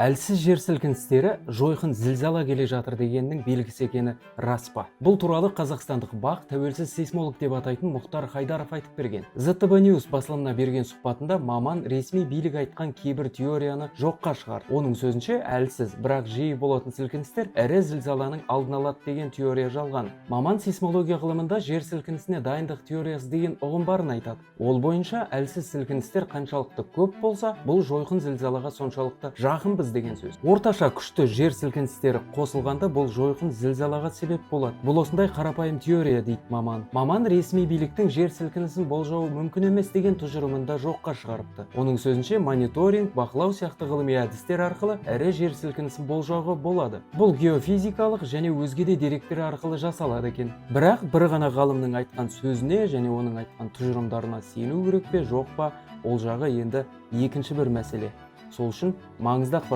Әлсіз жер сілкіністері жойқын зілзала келе жатыр дегеннің белгісі екені рас па? Бұл туралы қазақстандық бақ тәуелсіз сейсмолог деп атайтын Мұхтар Хайдаров айтып берген. ZTB News басылымына берген сұхбатында маман ресми билік айтқан кейбір теорияны жоққа шығарды. Оның сөзінше, әлсіз, бірақ жиі болатын сілкіністер ірі зілзаланың алдын алады деген теория жалған. Маман сейсмология ғылымында жер сілкінісіне дайындық теориясы деген ұғым барын айтады. Ол бойынша әлсіз сілкіністер қаншалықты көп болса, бұл жойқын зілзалаға соншалықты жақын деген сөз. Орташа күшті жер сілкіністері қосылғанда бұл жойқын зілзалаға себеп болады. Бұл осындай қарапайым теория дейді маман. Маман ресми биліктің жер сілкінісін болжауы мүмкін емес деген тұжырымында жоққа шығарыпты. Оның сөзінше, мониторинг, бақылау сияқты ғылыми әдістер арқылы ірі жер сілкінісін болжауға болады. Бұл геофизикалық және өзге де деректер арқылы жасалады екен. Бірақ бір ғана ғалымның айтқан сөзіне және оның айтқан тұжырымдарына сену керек пе, жоқ па, ол жағы енді екінші бір мәселе. Сол үшін маңызды ақпарат